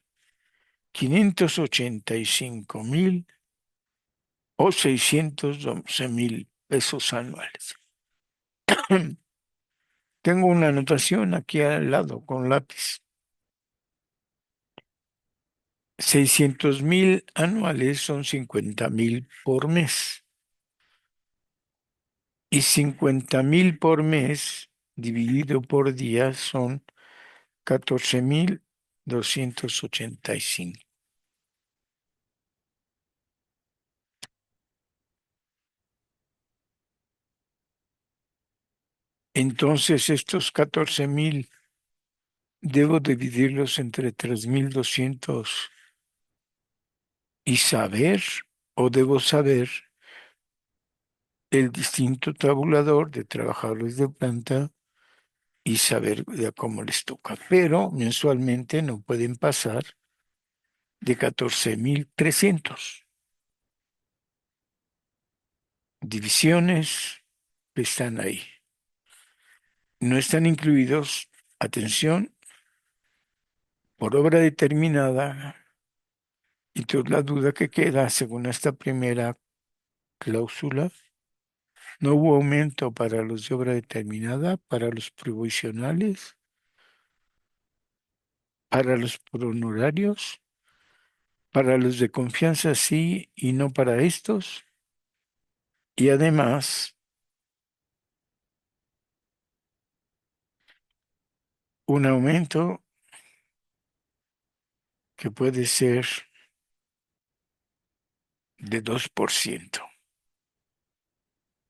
585,000 o 611,000 pesos anuales. Tengo una anotación aquí al lado con lápiz. 600,000 anuales son 50,000 por mes. Y 50,000 por mes dividido por día son 14,285. Entonces, estos 14,000 debo dividirlos entre 3,200 y saber, o debo saber el distinto tabulador de trabajadores de planta y saber de cómo les toca. Pero mensualmente no pueden pasar de 14,300. Divisiones que están ahí. No están incluidos, atención, por obra determinada, y toda la duda que queda, según esta primera cláusula, no hubo aumento para los de obra determinada, para los provisionales, para los por honorarios, para los de confianza sí y no para estos, y además un aumento que puede ser de 2%.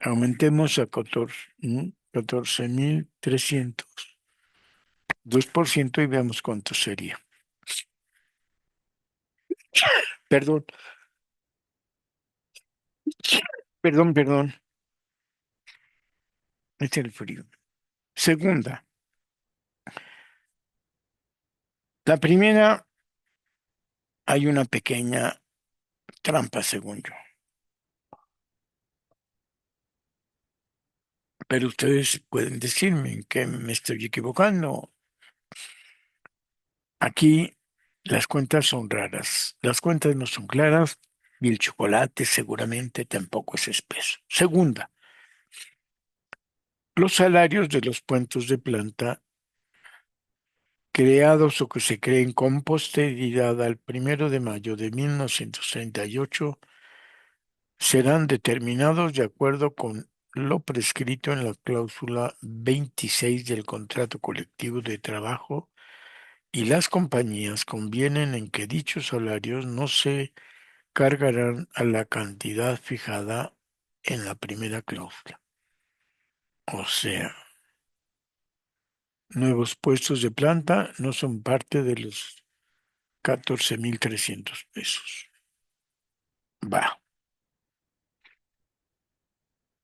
Aumentemos a 14,300. 2% y veamos cuánto sería. Perdón, perdón. Es el frío. Segunda, la primera, hay una pequeña trampa, según yo. Pero ustedes pueden decirme en qué me estoy equivocando. Aquí las cuentas son raras. Las cuentas no son claras y el chocolate seguramente tampoco es espeso. Segunda, los salarios de los puestos de planta creados o que se creen con posterioridad al 1 de mayo de 1938 serán determinados de acuerdo con lo prescrito en la cláusula 26 del contrato colectivo de trabajo y las compañías convienen en que dichos salarios no se cargarán a la cantidad fijada en la primera cláusula. O sea, nuevos puestos de planta no son parte de los 14,300 pesos. Va,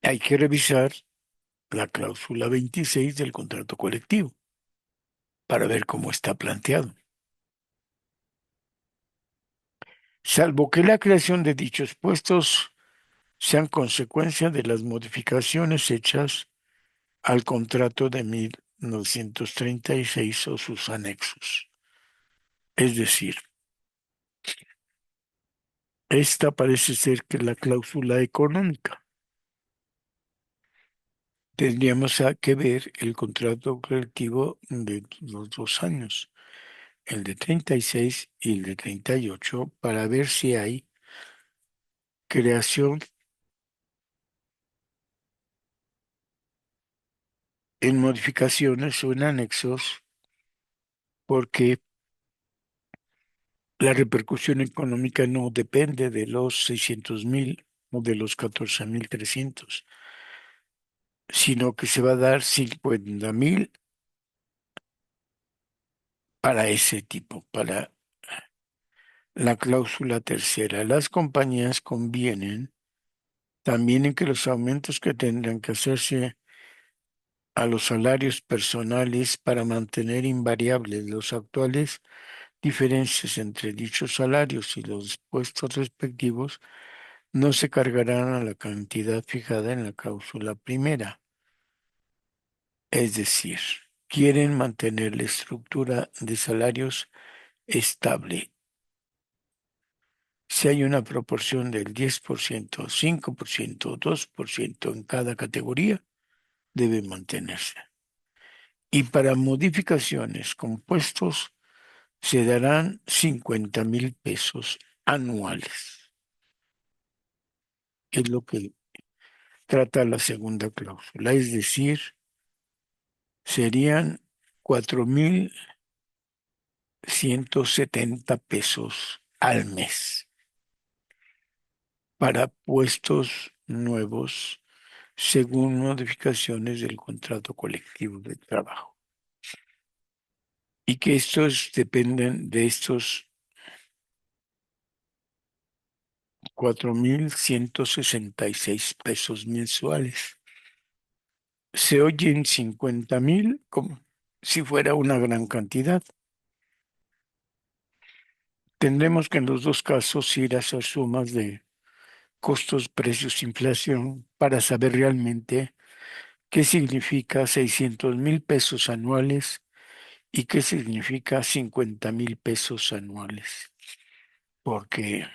hay que revisar la cláusula 26 del contrato colectivo para ver cómo está planteado. Salvo que la creación de dichos puestos sean consecuencia de las modificaciones hechas al contrato de 1936 o sus anexos. Es decir, esta parece ser que la cláusula económica. Tendríamos que ver el contrato colectivo de los 2 años, el de 36 y el de 38, para ver si hay creación en modificaciones o en anexos, porque la repercusión económica no depende de los 600.000 o de los 14.300, sino que se va a dar 50.000 para ese tipo, para la cláusula tercera. Las compañías convienen también en que los aumentos que tendrán que hacerse a los salarios personales para mantener invariables los actuales diferencias entre dichos salarios y los puestos respectivos no se cargarán a la cantidad fijada en la cláusula primera. Es decir, quieren mantener la estructura de salarios estable. Si hay una proporción del 10%, 5%, 2% en cada categoría, debe mantenerse. Y para modificaciones compuestos se darán 50.000 pesos anuales. Es lo que trata la segunda cláusula. Es decir, serían 4.170 pesos al mes para puestos nuevos según modificaciones del contrato colectivo de trabajo. Y que estos dependen de estos 4.166 pesos mensuales. Se oyen 50.000 como si fuera una gran cantidad. Tendremos que en los dos casos ir a hacer sumas de costos, precios, inflación para saber realmente qué significa 600.000 pesos anuales y qué significa 50.000 pesos anuales, porque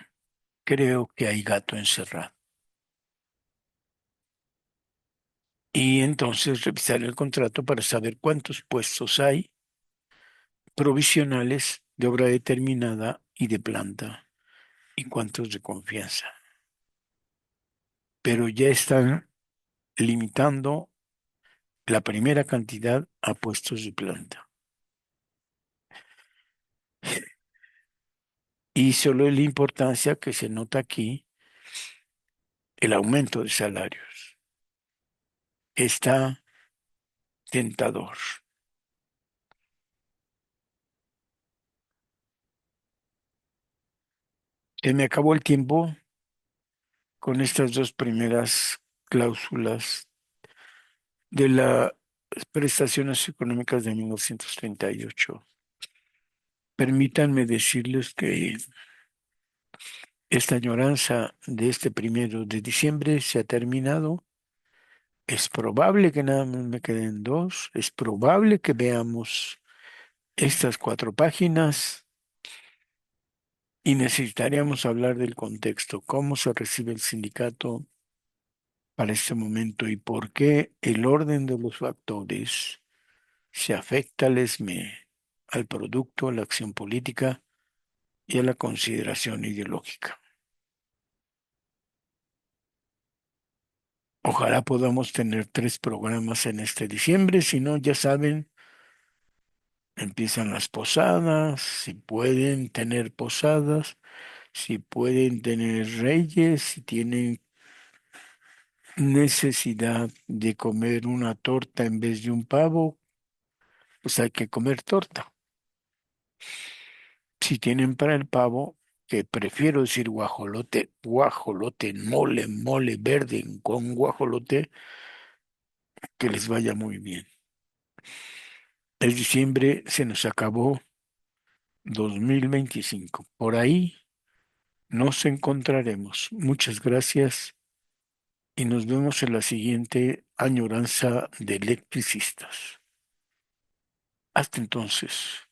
creo que hay gato encerrado. Y entonces revisar el contrato para saber cuántos puestos hay provisionales de obra determinada y de planta y cuántos de confianza. Pero ya están limitando la primera cantidad a puestos de planta. Y solo es la importancia que se nota aquí, el aumento de salarios. Está tentador. Se me acabó el tiempo con estas dos primeras cláusulas de las prestaciones económicas de 1938. Permítanme decirles que esta añoranza de este 1 de diciembre se ha terminado. Es probable que nada más me queden dos. Es probable que veamos estas 4 páginas y necesitaríamos hablar del contexto, cómo se recibe el sindicato para este momento y por qué el orden de los factores se afecta al ESME, al producto, a la acción política y a la consideración ideológica. Ojalá podamos tener 3 programas en este diciembre, si no, ya saben, empiezan las posadas, si pueden tener posadas, si pueden tener reyes, si tienen necesidad de comer una torta en vez de un pavo, pues hay que comer torta. Si tienen para el pavo, que prefiero decir guajolote, guajolote, mole, mole verde con guajolote, que les vaya muy bien. Es diciembre, se nos acabó 2025. Por ahí nos encontraremos. Muchas gracias y nos vemos en la siguiente añoranza de electricistas. Hasta entonces.